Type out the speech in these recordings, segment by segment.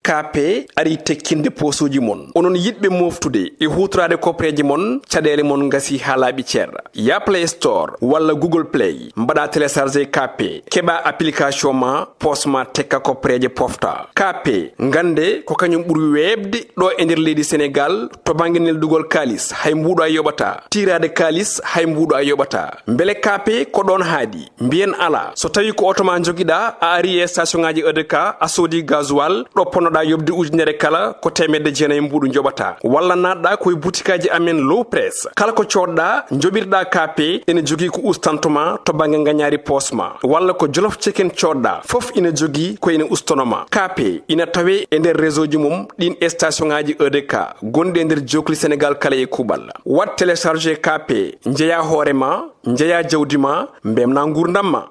KP ari tekkinde posuji mon onon yidbe moftude e hutrade kopreji mon cadele mon ngasi halabi cerra ya Play Store wala Google Play mbada télécharger KP keba application ma posma tekka kopreje pofta KP ngande ko kanyum buri webde do e nder leydi Sénégal to banginel dugol kalis hay mbudo ay yobata tirade kalis hay mbudo ay yobata mbele KP ko don haadi mbien ala so tawi ko automa jogida a ari e station ngaji EDK a sodi gasoil do ponoda yobde ujunere kala ko temedde jeenay mbudu jobata walla nadda koy boutikaji amen low press kala ko codda jobirda KP ene jogi ko ustantuma to bangi nganyari posma walla ko jolof chicken codda fof ina jogi ko ina ustonoma KP ina tawe e nder réseau ji mum din station ngaji EDK gonde nder jokli Sénégal kala e kubal wat télécharger KP njeya horema njeya jawdima mbemna ngurdamma.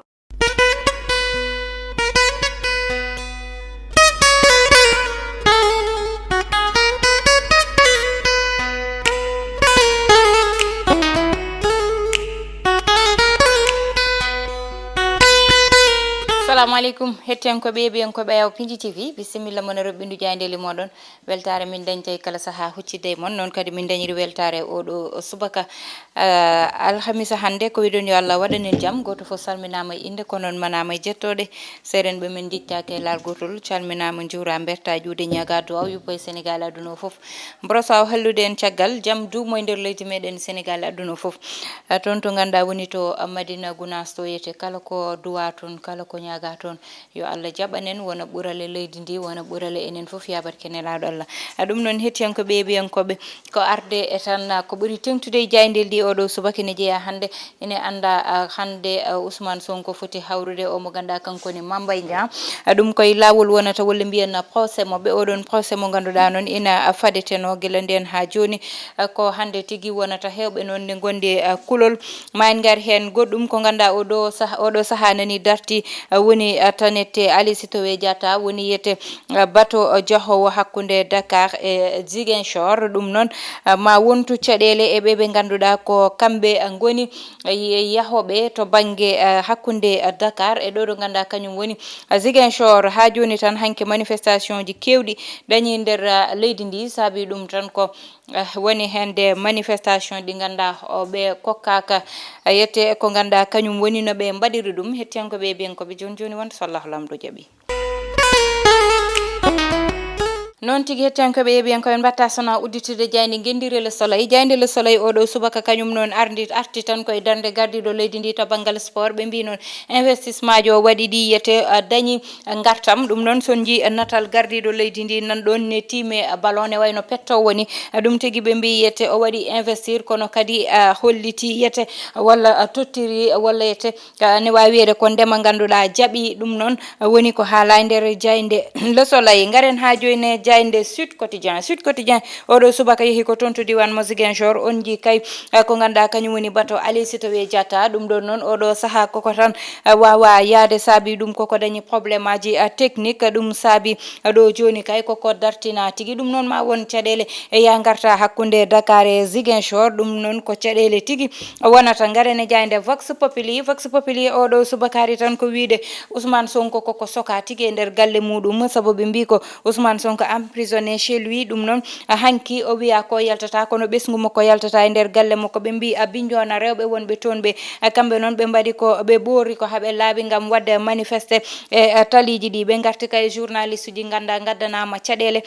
Assalamu alaikum hettenko bebi en ko bayaw Piindi TV bismillah mon robbindu jandeli modon weltare min dañtay kala saha huccide mon non kadi min dañiri weltare odo subaka alhamisa hande ko widon yo Allah wadanel jam goto fo salminama inde ko non manama jettode seren be min dittake lal gotol calminama njura berta juude nyaga do aw yupo Sénégal aduno fof brosa hallude en tiagal jam du moy nder leydi meden Sénégal aduno fof ton to ganda woni to Madina Gounass to yete kala ko duwaton kala ko nyaga ton yo Allah jabanen wona burale leydi ndi wona burale enen fof yabat kenelaado Allah adum non hettiyanko beebi en kobe ko arde etan ko buri tengtude jayndel di odo subaka ne jeya hande ene anda hande Ousmane Sonko foti hawrude o mo ganda kanko ni Mambay Nia adum koy lawol wonata walla mbiyen procès mo be odon procès mo ganduda non ina fadeteno gelanden ha joni ko hande tigi wonata hewbe non ne gonde kulol mayn gar hen goddum ko ganda odo saha nani darti woni tanete Ali Sitoé Diatta woni yete bato jahowo hakkunde Dakar e Ziguinchor dum non ma wontu cadele e bebe ganduda ko kambe ngoni yahobe to bange hakkunde Dakar e do ganda kanyum woni Ziguinchor ha joni tan hanke manifestation ji kewdi dañi nder leydi ndi sabi dum tan ko woni hende manifestation di ganda be kokkaka yete ko ganda kanyum woni no be mbadiri dum hettiyanko be bien ko be joni won sallahu lamdo jabi non tigi hettanko be yebi en ko en batta sona udditude jayndi gendire le soleil odo subaka kanyum non arti tan ko e darde gardido leydi ndi to bangal sport be mbi non investissement jo wadi di yete dañi ngartam dum non sonji natal gardido leydi ndi nan don ne time ballon e wayno petto woni dum tigi be mbi yete o wadi investir kono kadi holliti yete walla tottiri walla yete ne wawi wede ko ndema ganduda jabi dum non woni ko haala nder jaynde le soleil ngaren ha joyne jaynde Sud Quotidien odo subaka yehi ko tonto diwan mo Ziguinchor on ji kay ko ganda kanyum woni bato Ali Sitoé Diatta dum don non odo saha koko tan wawa yaade sabi dum koko dañi probléme aji technique dum sabi do joni kay koko dartina tigi dum non ma won cadele e ya garta hakkunde Dakar e Ziguinchor dum non ko cadele tigi wonata ngarene jaynde Vox Populi odo subakari tan ko wiide Ousmane Sonko koko soka tigi nder galle mudum sababu mbi ko Ousmane Sonko emprisonné chez lui dum non hanki o wiya ko yaltata kono besngu makko yaltata e nder galle makko be mbi abinjona rewbe wonbe ton be kambe non be mbadi ko be boori ko habe laabi ngam wadde manifester e taliji di be ngarti kay journaliste ji ganda gaddanama cadele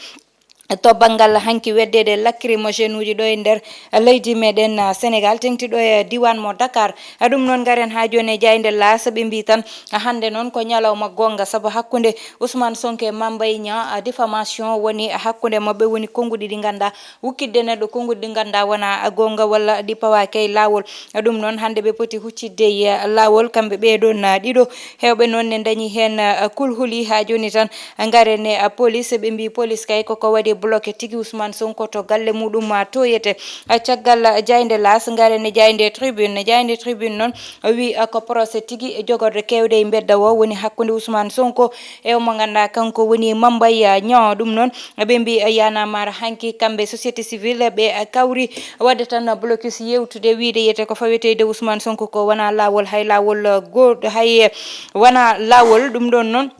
to bangal hanki weddede lacrymogène uji do e nder leydi meden Sénégal tengtido e diwan mo Dakar adum non garen ha joni jaynde laasa be mbi tan hande non ko nyalawma gonga sabu hakkunde Ousmane Sonko e Mambay Nia diffamation woni hakkunde mabbe woni kongudi di ganda wukkide neddo kongudi di ganda wana gonga walla di pawa kay lawol adum non hande be poti huccide lawol kambe be don dido hewbe non ne dañi hen kulhuli ha joni tan ngarene police be mbi police kay ko wadi bloqué tigi Ousmane Sonko to galle mudum ma to yete caggal jaynde las ngarene jaynde tribune non wi ko procès tigi jogorde kewde e bedda wo woni hakkunde Ousmane Sonko e mo ganda kanko woni Mambay Nia dum non be mbi yana mar hanki kambe société civile be kawri wadde tan blocus yewtude wiide yete ko fawetede Ousmane Sonko ko wana lawol hay lawol wana lawol dum don non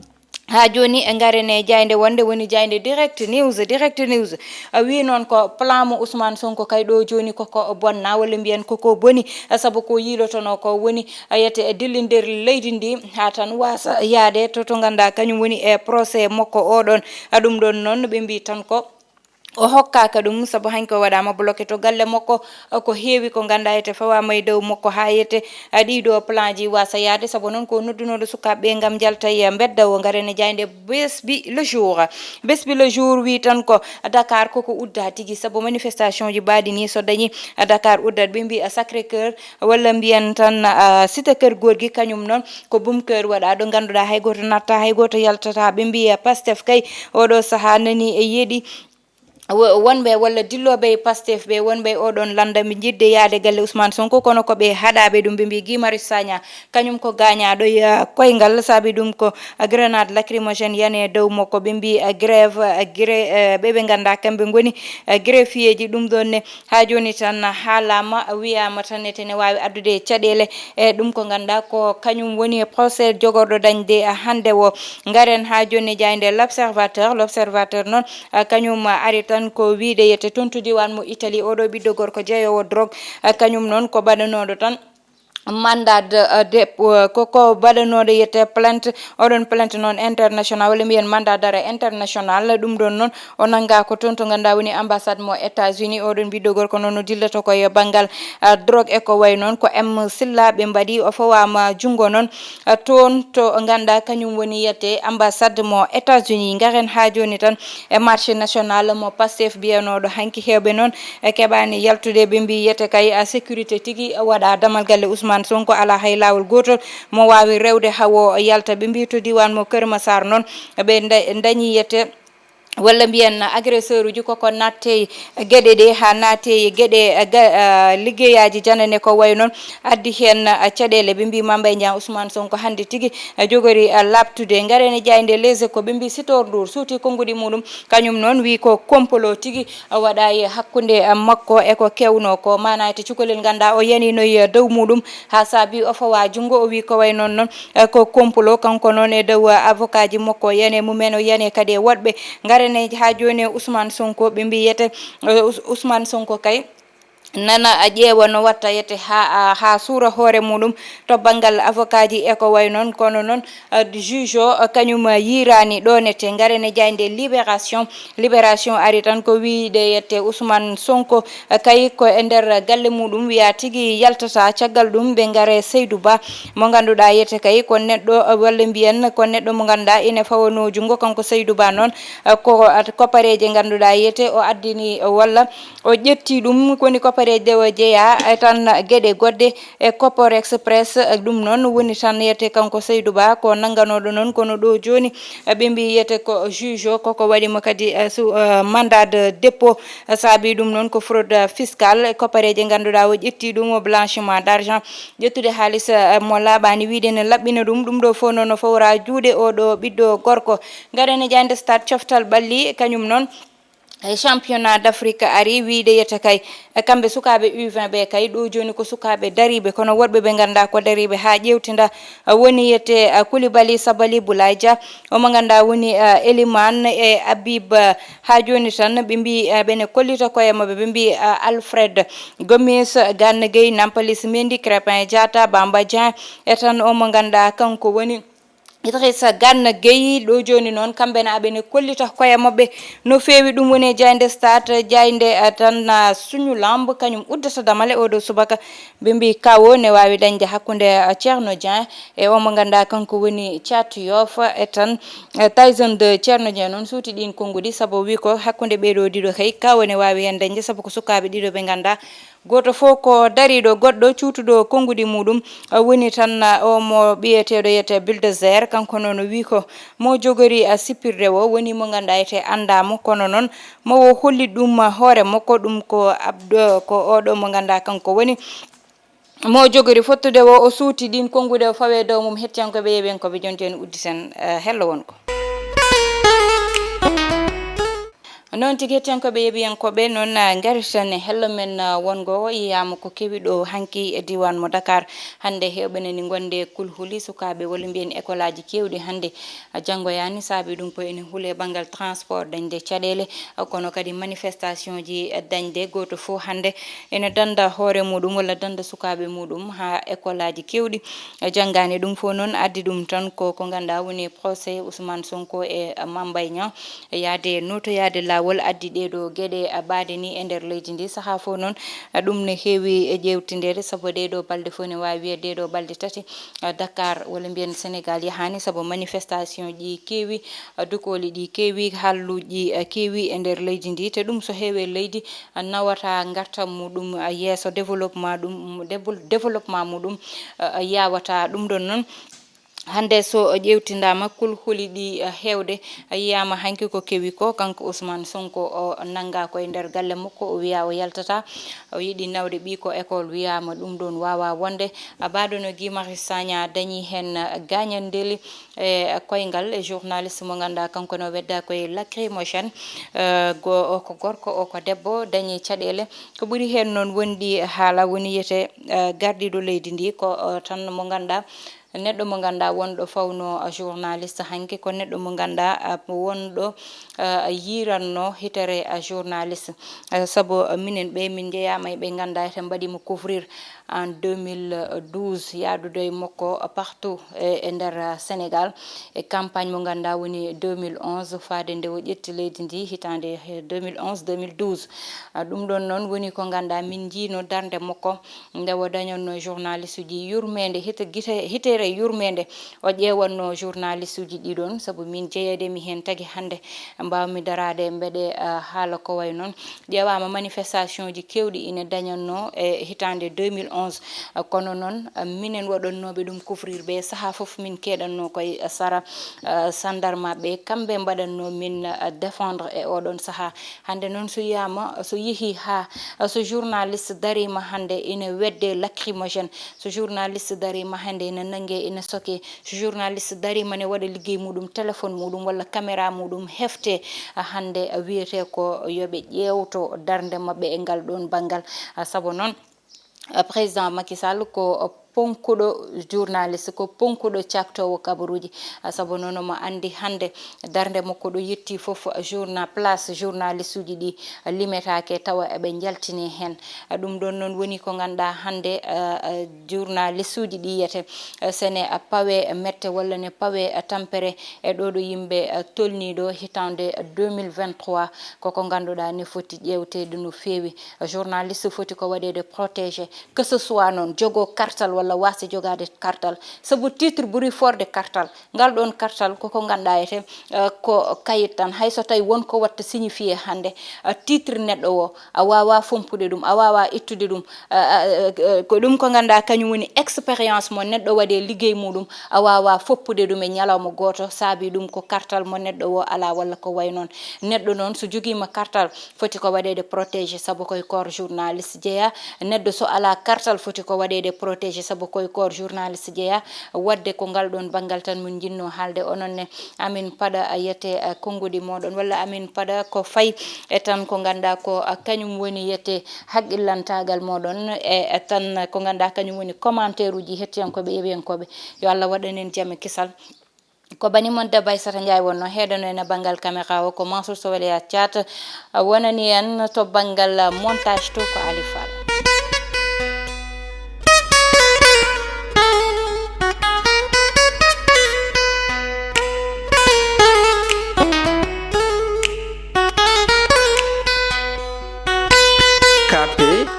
ha joni e garene jayde wonde woni jayde direct news wi non ko plan mo Ousmane Sonko kay do joni koko bonna walla mbiyen koko boni sabu ko yilotono ko woni yete dillindir leydi ndi ha tan wasa yaade to ganda kañum woni e procès makko oɗon ɗum ɗon noon ɓe mbi tan ko o hokkaka ɗum sabu hanko waɗama bloqué to galle makko ko heewi ko ganda ete fawama e dow makko ha yete ɗiɗo plan ji wasa yaade sabu noon ko noddunoɗo sukaɓeɓe gam jalta e bedda o garene jayde besbi le jour wi tan ko Dakar koko udda tigui sabu manifestation ji baɗi ni so dañi Dakar uddat ɓe mbi Sacré Cœur walla mbiyen tan cité Keur Gorgui kañum noon ko Boum-Cœur waɗa ɗo ganduɗa hay goto natta hay goto yaltata ɓe mbi Pastef kay oɗo saaha nani e yeeɗi wonɓe walla dilloɓe Pastef ɓe wonɓe oɗon landa mi jidde yaade galle Ousmane Sonko kono ko ɓe haɗaɓe ɗum ɓe mbi Guy Marius Sagna kañum ko gañaɗo koyngal saabi ɗum ko grenade lacrymogène yani dow makko ɓe mbi grève ɓeɓe ganda kamɓe goni greffier ji ɗum ɗon ne ha joni tan haalama wiyama tan etene wawi addude caɗele e ɗum ko ganda ko kañum woni procès jogorɗo dañde hande o garen ha joni jayde l'observateur noon kañum ari tan ko wiide yete tontu diwan mo Italie oɗo ɓiɗɗo gorko jeeyowo drogue kañum noon ko baɗanoɗo tan mandat de koko baɗanoɗo yette plainte oɗon plainte noon international walla mbiyen mandat d'arrêt international ɗum ɗon noon o nanga ko toon to ganduɗa woni ambassade mo États-Unis oɗon ɓiɗɗo gorko noon o dillata koye banggal drogue e ko way noon ko M Silla ɓe mbaɗi o fawama jungo noon toon to ganduɗa kañum woni yette ambassade mo États-Unis garen ha joni tan e marché national mo Pastef mbiyanoɗo hanki hewɓe noon keɓani yaltude ɓe mbi yette kay sécurité tigui waɗa damal galle Ousmane Sonko ala hay lawol gotol mo wawi rewde hawo yalta ɓe mbi to diwan mo Keur Massar noon ɓe dañi yette walla mbiyen agresseur uji koko natte gueɗe ɗe ha natte gueɗe liggeyaji janane ko way noon addi hen caɗele ɓe mbi Mame Mbaye Niang Ousmane Sonko hande tigui jogori labtude garene jayde Les Échos ɓe mbi Sitor Ndour suuti konngudi muɗum kañum noon wi ko complot tigui waɗa e hakkude makko e ko kewno ko mana to cukalel ganda o yaninoye dow muɗum ha saabi o fawa jungo o wi ko way noon noon ko complot kanko noon e dow avocat ji makko yane mumen o yane kadi e woɗɓe garene ha joni Ousmane Sonko ɓe mbi yete Ousmane Sonko kay nana a ƴeewa no watta yete ha suura hoore muɗum to banggal avocat ji e ko way noon kono noon juge o kañum yirani ɗonete garene jayde libération ari tan ko wiide yette Ousmane Sonko kay ko e nder galle muɗum wiya tigui yaltata caggal ɗum ɓe gaare Seydou Ba mo ganduɗa yette kay ko neɗɗo walla mbiyen ko neɗɗo mo ganduɗa ine fawano jungo kanko Seydou Ba noon ko kopareje ganduɗa yette o addini walla o ƴetti ɗum koni kopareje o jeeya tan gueɗe goɗɗe e Kopor Express ɗum noon woni tan yette kanko Seydou Ba ko nanganoɗo noon kono ɗo joni ɓe mbi yette ko juge o koko waɗimo kadi mandat de dépôt saabi ɗum noon ko fraude fiscale e kopareje ganduɗa o ƴetti ɗum blanchiment d'argent ƴettude halis mo laaɓani wiide ne laɓɓina ɗum ɗo fof noon no fawra juuɗe oɗo ɓiɗɗo gorko garene jande stade coftal ɓalli kañum noon championnat d'Afrique ari wiide yetta kay kamɓe sukaɓe U20 ɓe kay ɗo joni ko sukaɓe dariɓe kono woɗɓe ɓe ganda ko dariɓe ha ƴewtinda woni yette Koulibaly Sabali Boulaye Dia omo ganda woni Elimane e Habib ha joni tan ɓe mbi ɓene kollita koye mabɓe ɓe mbi Alfred Gomis Gana Gueye Nampalys Mendy Crépin Diatta Bamba Dieng e tan omo ganda kanko woni Idrissa Gana Gueye ɗo joni noon kamɓe na aɓene kollita koye mabɓe no fewi ɗum woni jayde stade jayde tan suñu lambe kañum uddata damale oɗo subaka ɓe mbi kawo ne wawi dañde hakkude Thierno Dieng e omo ganda kanko woni Thiatou Yoff e tan Tyson de Thierno Dieng noon suuti ɗin konngudi saabu wi ko hakkude ɓeɗo ɗiɗo kay kawo ne wawi hen dañde saabu ko sukaɓe ɗiɗo ɓe ganda goto fof ko dariɗo goɗɗo cuutuɗo konngudi muɗum woni tan omo ɓiyeteɗo yete Bulldozer kanko noon wi ko mo jogori sippirde o woni mo ganduɗa yete andamo kono noon mo holli ɗum hoore makko ɗum ko abdo ko oɗo mo ganduɗa kanko woni mo jogori fottude o suuti ɗin konngude o fawe dow mum hettiyankoɓe yeɓen koɓe joni joni udditen hello wonko non tigi tan ko be yebiyan ko be non ngaritan hello men wongo yiyama ko kewi do hanki e diwan mo Dakar hande hewɓene ni gonde kulhuli sukaɓe wala mbiyen école aji kewɗi hande janggo yani saabi ɗum ko ene huule bangal transport dañde caɗele kono kadi manifestation ji dañde goto fo hande ene danda hoore muɗum walla danda sukaɓe muɗum ha école aji kewɗi janggani ɗum fo noon addi ɗum tan ko ganduɗa woni procès Ousmane Sonko e Mambay Niang yaade notoyade lawol addi ɗeɗo gueɗe baade ni e nder leydi ndi saaha fo noon ɗum ne heewi e ƴewtidede saabu ɗeɗo balɗe fo ne wawi wiide ɗeɗo balɗe tati Dakar walla mbiyen Sénégal yahani saabu manifestation ji keewi dukoli ɗi keewi halluji keewi e nder leydi ndi te ɗum so heewe leydi nawata gartam muɗum yeeso développement muɗum yawata ɗum ɗon noon hande so ƴewtindama kulhuli ɗi hewde yiyama hanki ko kewi ko kanko Ousmane Sonko o nanga koye nder galle makko o wiya o yaltata o yiɗi nawde ɓi ko école wiyama ɗum ɗon wawa wonde baɗono Guy Marius Sagna dañi hen gagnandeli e koyngal e journaliste mo ganduɗa kanko no wedda koye lacrymogène ko gorko o ko debbo dañi caɗele ko ɓuuri hen noon wondi haala woni yiyete gardiɗo leydi ndi ko tan mo ganduɗa neɗɗo mo ganduɗa wonɗo fawno journaliste hanke ko neɗɗo mo ganduɗa wonɗo yiranno hitere journaliste saabu minen ɓe min jeeyama ɓe ganduɗa ete mbaɗimo couvrir en 2012 yaadude e makko partout e nder Sénégal e campagne mo ganduɗa woni 2011 faade nde o ƴetti leydi ndi hitande 2011 2012 ɗum ɗon noon woni ko ganduɗa min jiino darde makko nde o dañonno journaliste uji yurmede hitere yurmede o ƴewanno journaliste uji ɗiɗon saabu min jeeyademi hen tagui hande mbawmi darade mbeɗe haala ko way noon ƴewama manifestation ji kewɗi ina dañanno e hitande 2011 kono noon minen waɗannoɓe ɗum couvrir ɓe saaha foof min keɗanno koye sara sandarma ɓe kamɓe mbaɗanno min défendre e oɗon saaha hande noon so yiyama so yeehi ha so journaliste darima hande ina wedde lacrymogène so journaliste darima hande ina nangue ina soke so journaliste darima ne waɗa ligguey muɗum téléphone muɗum walla caméra muɗum hefte hande wiyete ko yoɓe ƴewto darde mabɓe e ngal ɗon banggal saabu noon président Macky Sall ko ponkuɗo journaliste ko ponkuɗo caktowo kabaruji saabu noon mo andi hande darde makko ɗo yetti foof place journaliste uji ɗi limetake tawa eɓe jaltini hen ɗum ɗon noon woni ko ganduɗa hande journaliste uji ɗi yiyete sene pawe mette walla ne pawe tampere e ɗo ɗo yimɓe tolniɗo hitande 2023 koko ganduɗa ne foti ƴewtede no fewi journaliste foti ko waɗede protégé que ce soit noon jogo kartal walla wasi jogade kartal sabu titre ɓuuri forde kartal ngal ɗon kartal koko ganduɗa ete ko kayit tan hayso tawi wonko watta signifié hande titre neɗɗo o a wawa fompude ɗum a wawa ittude ɗum ko ɗum ko ganduɗa kañum woni expérience mo neɗɗo waɗe liggey muɗum a wawa foppude ɗum e ñalawma goto saabi ɗum ko kartal mo neɗɗo o ala walla ko way noon neɗɗo noon so joguima kartal foti ko waɗede protégé saabu koye corps journaliste jeeya neɗɗo so ala kartal foti ko waɗede protégé saabu koye corps journaliste jeeya wadde ko ngal ɗon banggal tan min jinno haalde ononne amin paɗa yette konngudi moɗon walla amin paɗa ko fayi e tan ko ganduɗa ko kañum woni yette haqqillantagal moɗon e tan ko ganduɗa kañum woni commentaire uji hettiyankoɓe yeɓiyankoɓe yo Allah waɗanen jaame kisal ko banimon debba Aissata Ndiaye wonno heɗano en banggal caméra o ko Mansour Sowele Thiat wonani en to banggal montage to ko Ali Fall.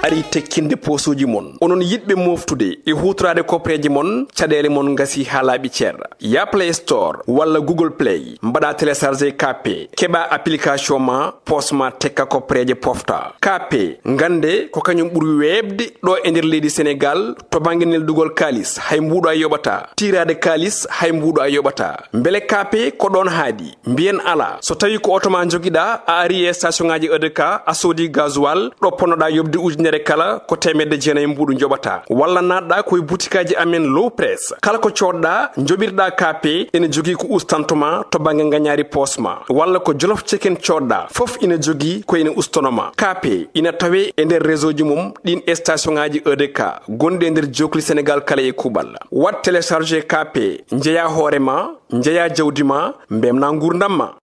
ari tekkinde posuji mon onon yidɓe moftude e hutorade kopreji mon caɗele mon gasi ha laaɓi ceerra ya Play Store walla Google Play mbaɗa téléchargé KP keɓa application ma posma tekka kopreje pofta KP gande ko kañum ɓuuri webde ɗo e nder leydi Sénégal to banggue neldugol kalis hay mbuɗo a yoɓata tirade kalis hay mbuɗo a yoɓata beele KP ko ɗon haadi mbiyen ala so tawi ko auto ma joguiɗa a ari e station ngaji EDK a soodi gasoil ɗo ponnoɗa yobde ujunere cede kala ko temedde jeenayi mbuɗu joɓata walla naɗɗa koye butikaji amen low press kala ko coɗɗa joɓirɗa kape ene jogui ko ustantoma to banggue gagnari posma walla ko jolof chicken coɗɗa foof ina jogui ko ina ustonoma kape ina tawe e nder réseau ji mum ɗin station ngaji EDK gonɗi e nder jokli sénégal kala e kuɓal wat téléchargé kape jeeya hoorema jeeya jawdi ma mbemna gurdam ma